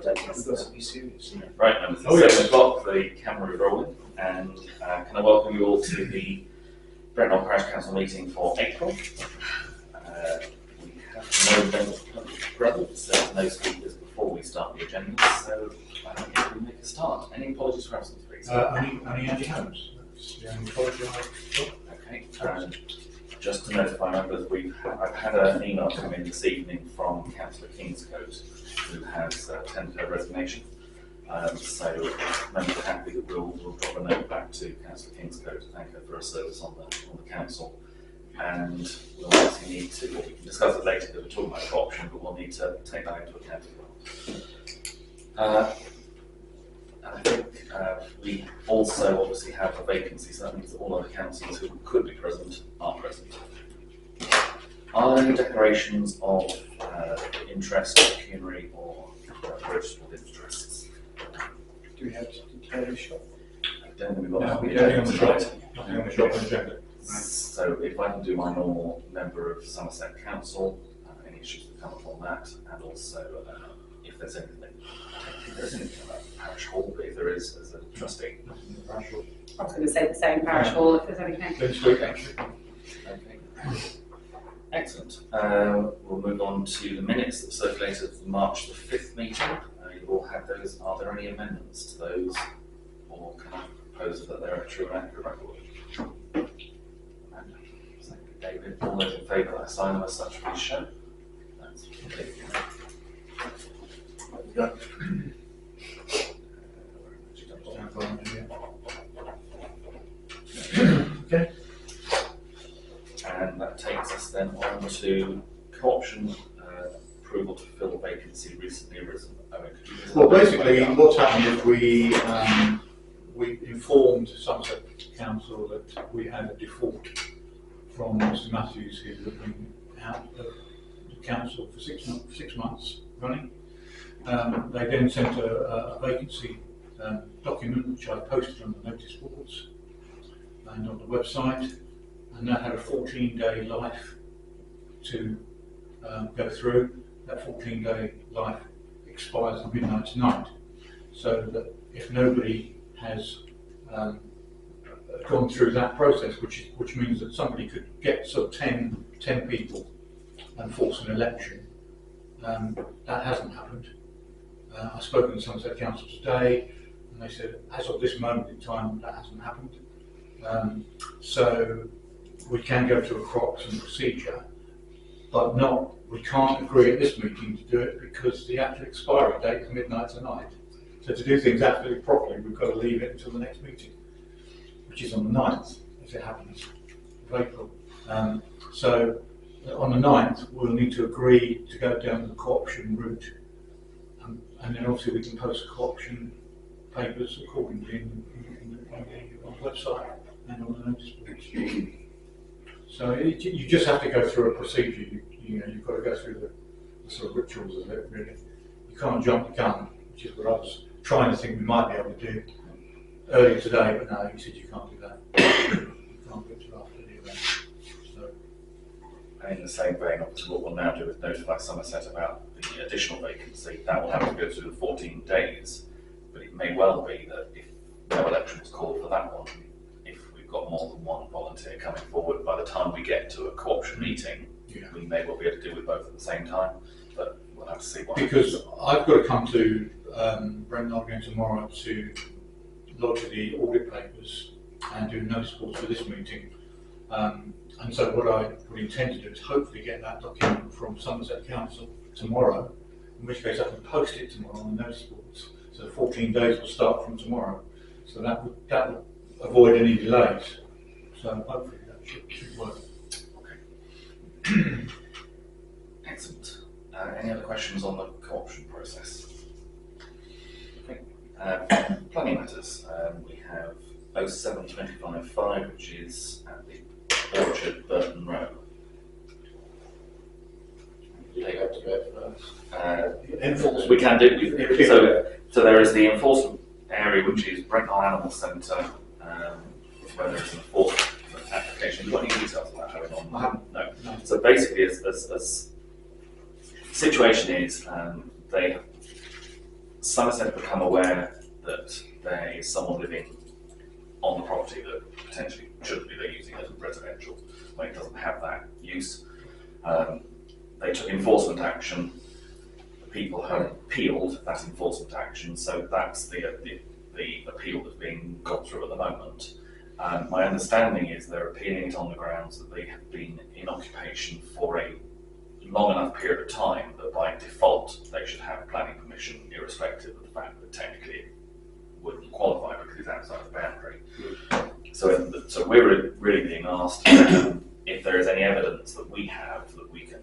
to be serious. Right, and it's 7 o'clock, the camera is rolling, and can I welcome you all to the Brent Knoll Parish Council meeting for April. We have no members present, so no speakers before we start the agenda, so we make a start. Any apologies for absence, please? Only Andy Holmes. That's the only apology I've got. Okay, just to notify members, I've had an email come in this evening from Councillor Kingscote, who has tendered her resignation. So members are happy that we'll drop a note back to Councillor Kingscote to thank her for her service on the council. And we'll obviously need to, we can discuss it later because we're talking about co-option, but we'll need to take that into account as well. And I think we also obviously have a vacancy, so that means that all other councillors who could be present are present. Are there any declarations of interest, pecuniary or registered interests? Do we have to declare a shop? I don't think we've got that. We don't on the shop. Nothing on the shop agenda. So if I can do my normal member of Somerset Council, any issues that come up on that, and also if there's anything about Parish Hall, but if there is, as a trustee. I was going to say the same Parish Hall if there's anything. Okay. Excellent. We'll move on to the minutes that circulated of the March the 5th meeting. You all had those. Are there any amendments to those, or can I propose that they're a true and accurate record? David, all those in favour that I sign them as such, please show. That's completely Okay. And that takes us then on to co-option approval to fill a vacancy recently arisen. Well, basically, what's happened is we informed Somerset Council that we had a default from Mr. Matthews, who had been out of the council for 6 months running. They then sent a vacancy document, which I posted on the notice boards and on the website, and that had a 14-day life to go through. That 14-day life expires on midnight tonight, so that if nobody has gone through that process, which means that somebody could get sort of 10 people and force an election, that hasn't happened. I've spoken to Somerset Council today, and they said, as of this moment in time, that hasn't happened. So we can go to a co-option procedure, but we can't agree at this meeting to do it because the actual expiry date is midnight tonight. So to do things absolutely properly, we've got to leave it until the next meeting, which is on the 9th, as it happens, of April. So on the 9th, we'll need to agree to go down the co-option route. And then obviously we can post co-option papers accordingly on the website and on the notice boards. So you just have to go through a procedure. You've got to go through the sort of rituals of it, really. You can't jump the gun, which is what I was trying to think we might be able to do earlier today, but no, you said you can't do that. You can't do it till after the event. So. And in the same vein, obviously what we'll now do is notify Somerset about the additional vacancy. That will have to go through the 14 days, but it may well be that if no election was called for that one, if we've got more than one volunteer coming forward, by the time we get to a co-option meeting, we may well be able to deal with both at the same time, but we'll have to see what because happens. I've got to come to Brent Knoll again tomorrow to lodge the audit papers and do notice boards for this meeting. And so what I would intend to do is hopefully get that document from Somerset Council tomorrow, in which case I can post it tomorrow on the notice boards. So the 14 days will start from tomorrow. So that would avoid any delays. So hopefully that should work. Okay. Excellent. Any other questions on the co-option process? Okay. Planning matters. We have 07255, which is at the Orchard, Burton Row. Take up to bed Enforcement. We can do. So there is the enforcement area, which is Brent Knoll Animal Centre, where there is an enforcement application. Have you got any details on that going on? I haven't. No. So basically, as situation is, they Somerset have become aware that there is someone living on the property that potentially shouldn't be, they're using it as residential when it doesn't have that use. They took enforcement action. The people have appealed that enforcement action, so that's the appeal that's being gone through at the moment. My understanding is they're appealing it on the grounds that they have been in occupation for a long enough period of time that by default they should have planning permission, irrespective of the fact that technically it wouldn't qualify because it's outside the boundary. So we're really being asked if there is any evidence that we have that we can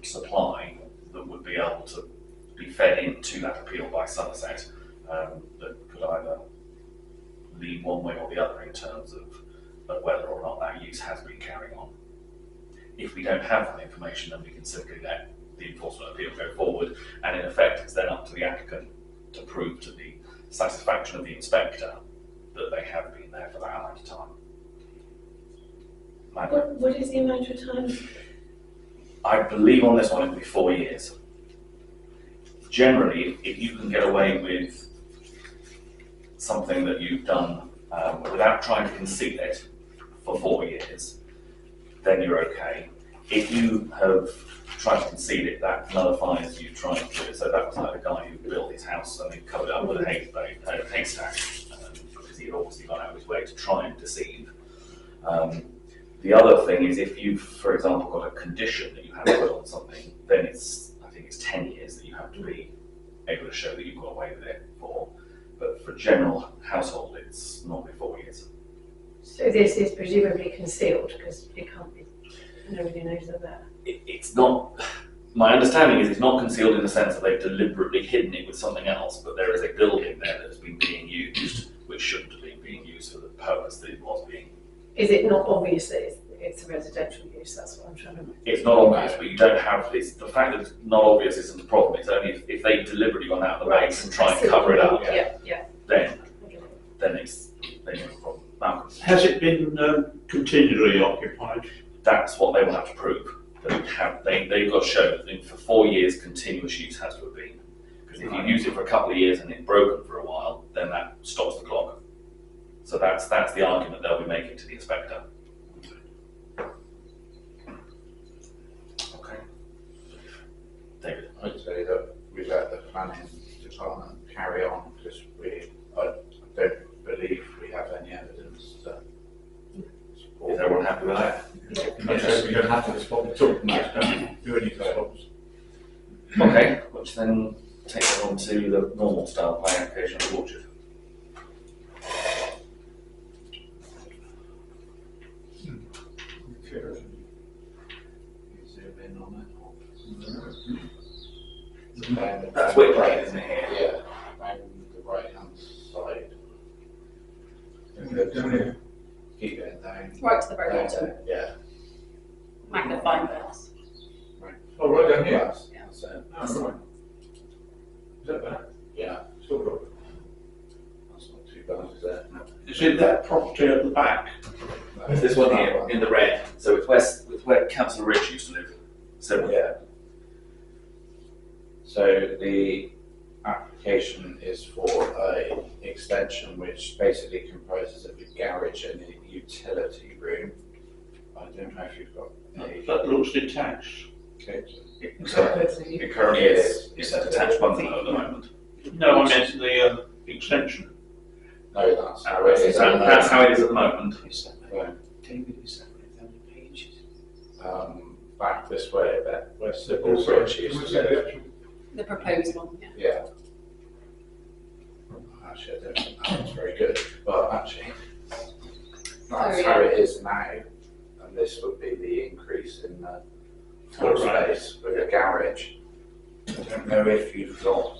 supply that would be able to be fed into that appeal by Somerset, that could either lean one way or the other in terms of whether or not that use has been carrying on. If we don't have that information, then we can simply let the enforcement appeal go forward, and in effect it's then up to the applicant to prove to the satisfaction of the inspector that they have been there for that amount of time. What is the amount of time? I believe on this one it will be 4 years. Generally, if you can get away with something that you've done without trying to conceal it for 4 years, then you're okay. If you have tried to conceal it, that nullifies you trying to do it. So that was like the guy who built his house and he covered it up with a haystack because he had obviously gone out of his way to try and deceive. The other thing is if you've, for example, got a condition that you have to put on something, then I think it's 10 years that you have to be able to show that you've got away with it for. But for general household, it's normally 4 years. So this is presumably concealed because it can't be, nobody knows they're there. It's not, my understanding is it's not concealed in the sense that they've deliberately hidden it with something else, but there is a building there that has been being used, which shouldn't have been being used for the purpose that it was being. Is it not obvious that it's a residential use? That's what I'm trying to. It's not obvious, but you don't have this. The fact that it's not obvious isn't the problem. It's only if they've deliberately gone out of the way and try and cover it up. Yeah. Then it's a problem. Malcolm. Has it been continually occupied? That's what they will have to prove. They've got to show that for 4 years continuous use has to have been. Because if you use it for a couple of years and it's broken for a while, then that stops the clock. So that's the argument they'll be making to the inspector. Okay. David. I'd say that we let the planning department carry on because I don't believe we have any evidence to support. Is everyone happy with that? We don't have to spot the talk, don't do any spots. Okay, which then takes us on to the normal style planning application of the orchard. You zoom in on it. That's Wick Lane, isn't it here? Yeah, and the right hand side. Down here. Keep it down. Right to the very bottom, Yeah. magnifying glass. Oh, right down here. That's it. Oh, right. Is that that? Yeah, Sort of. that's not too bad, is it? Is it that property at the back? It's this one here in the red. So it's where Councillor Rich used to live. So Yeah. So the application is for a extension which basically comprises of a garage and a utility room. I don't know if you've got a. That looks detached. it currently is. It's a detached bungalow at the moment. No, I meant the extension. No, that's how it is. That's how it is at the moment. David, is that right down the pages? Back this way a bit, where Sybil Bridge used to live. The proposed one, yeah. Yeah. Actually, I don't think that was very good, but actually, that's how it is now. And this would be the increase in the floor space with a garage. I don't know if you've got,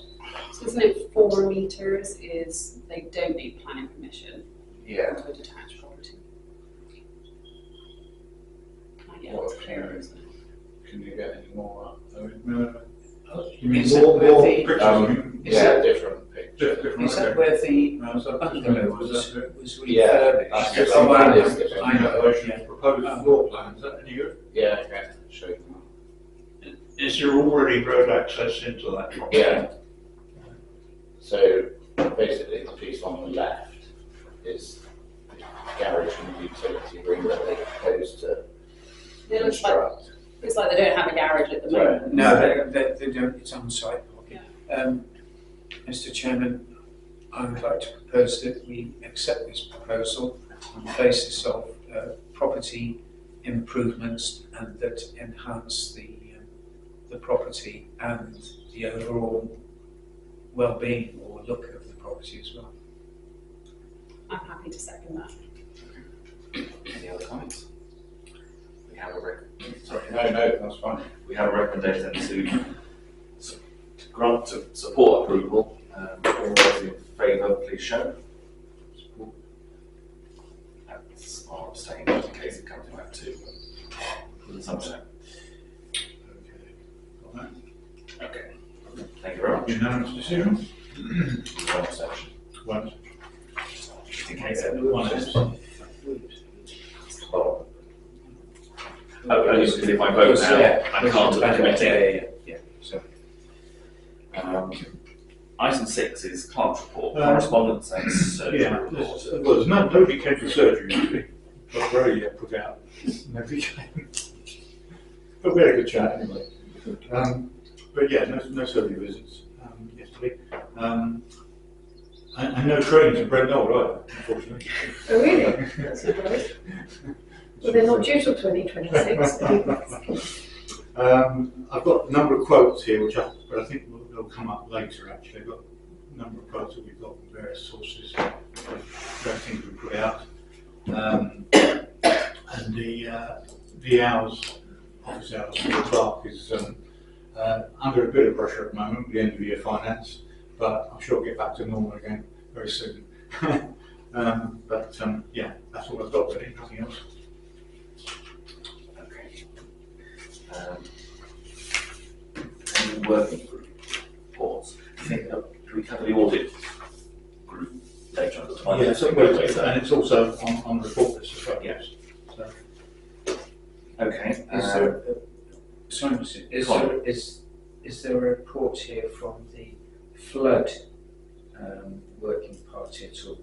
So isn't it 4 metres is, they don't need planning permission yeah, to a detached property? Can I get What a clearance? can you get any more? You mean Is that more where the- pictures? Yeah, different picture. Different, Is that okay. where the So bungalow was was that- refurbished? That's Yes, Oh, that that is is the I know, I should propose floor plan, is that any good? Yeah, okay, show you Is there already road access into that property? that. Yeah, So basically the piece on the left is the garage and utility room that they propose to It looks like, construct. it's like they don't have a garage at the Right. moment. No, they don't, it's on site parking. Mr. Chairman, I would like to propose that we accept this proposal on the basis of property improvements and that enhance the property and the overall well-being or look of the property as well. I'm happy to second that. Any other comments? We have a No, that's fine. we have a recommendation to grant to support approval. All those in favour, please show. That's our abstaining in case it comes back to some percent. Okay. Thank you very much. Unanimous decision? One abstention. One. Just in case it One abstention. Oh, only because if I vote now, I can't at the committee. Yeah, so. Item 6 is clerk's report, Um, correspondence and surgery Yeah, report. there's nobody came to surgery, actually. Got very put out. Nobody came. But we had a good chat anyway. But yeah, no surgery visits yesterday. And no training to Brent Knoll either, unfortunately. Oh, really? That's a worry. Well, they're not due till 2026. I've got a number of quotes here, but I think they'll come up later actually. I've got a number of quotes that we've got from various sources, various things we put out. And the hours, office hours for the clerk is under a bit of pressure at the moment with the end of year finance, but I'm sure it'll get back to normal again very soon. Yeah, that's all I've got really, nothing else. Any working group reports? Do we cover the audit group later on the time? Yeah, so, and it's also on the report list as well. Yes. So, Okay. Is there, sorry, Mr. Is there a report here from the flood working party at all?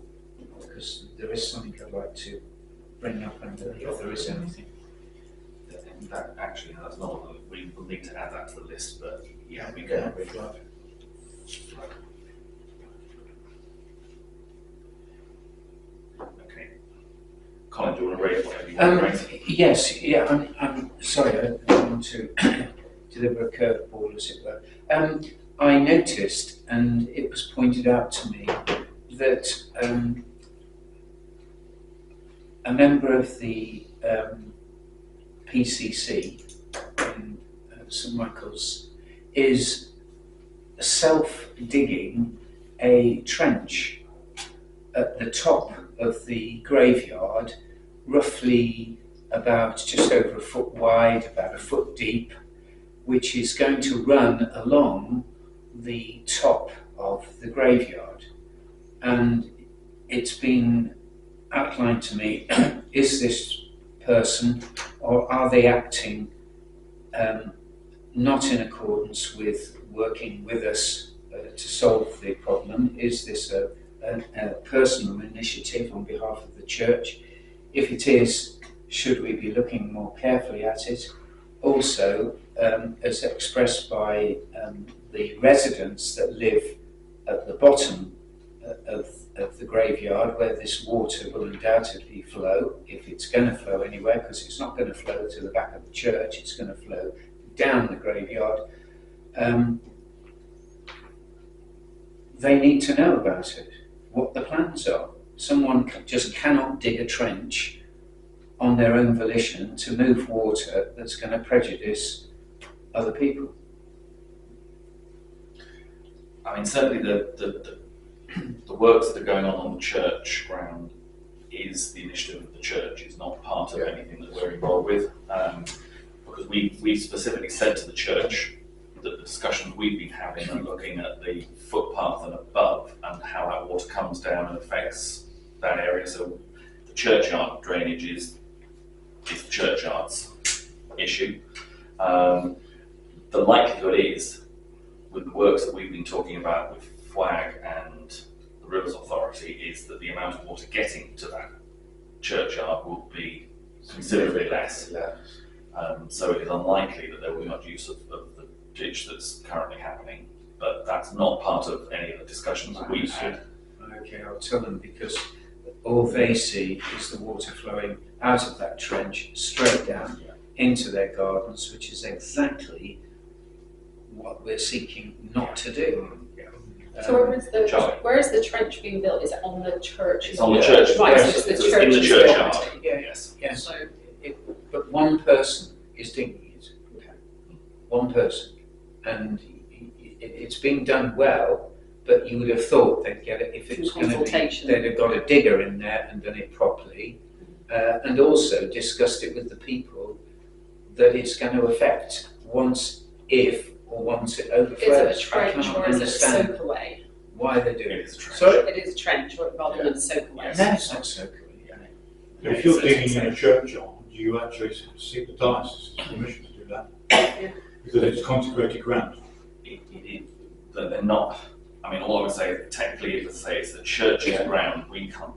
Because there is something I'd like to bring up and if there is anything. That actually, that's not, we will need to add that to the list, but yeah, we go. Okay. Colin, do you want to raise whatever you want to raise? Yes, yeah, I'm sorry, I don't want to deliver a curveball, as it were. I noticed, and it was pointed out to me, that a member of the PCC in St Michael's is self-digging a trench at the top of the graveyard, roughly about just over a foot wide, about a foot deep, which is going to run along the top of the graveyard. And it's been outlined to me, is this person, or are they acting not in accordance with working with us to solve the problem? Is this a personal initiative on behalf of the church? If it is, should we be looking more carefully at it? Also, as expressed by the residents that live at the bottom of the graveyard, where this water will undoubtedly flow, if it's going to flow anywhere, because it's not going to flow to the back of the church, it's going to flow down the graveyard. They need to know about it, what the plans are. Someone just cannot dig a trench on their own volition to move water that's going to prejudice other people. I mean, certainly the works that are going on the church ground is the initiative of the church. It's not part of anything that we're involved with. Because we specifically said to the church that the discussions we've been having are looking at the footpath and above and how that water comes down and affects that area. So the churchyard drainage is the churchyard's issue. The likelihood is, with the works that we've been talking about with FWAG and the Rivers Authority is that the amount of water getting to that churchyard will be considerably less. So it is unlikely that there will be much use of the ditch that's currently happening, but that's not part of any of the discussions that we've had. Okay, I'll tell them, because all they see is the water flowing out of that trench straight down into their gardens, which is exactly what we're seeking not to do. So where is the trench being built? Is it on the church? It's on the church. Right, so Yes, it's the in the church's churchyard. property. Yes. Yes, So, but one person is digging it. okay. One person, and it's been done well. But you would have thought they'd get it if it's Some going to be. consultation. They'd have got a digger in there and done it properly, and also discussed it with the people that it's going to affect once it overflows. Is it a I trench can't or is it a understand soak away? why they do It it. is a trench. Sorry, It is a trench rather than a soak away. no, it's not so good. If you're digging in a churchyard, you actually seek the diocese's permission to do that. Because it's consecrated ground. That they're not. I mean, all I would say, technically, if I say it's the church's ground, we can't.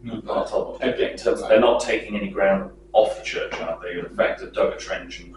No. Can't tell what they're doing. They're not taking any ground off the churchyard. They in effect have dug a trench and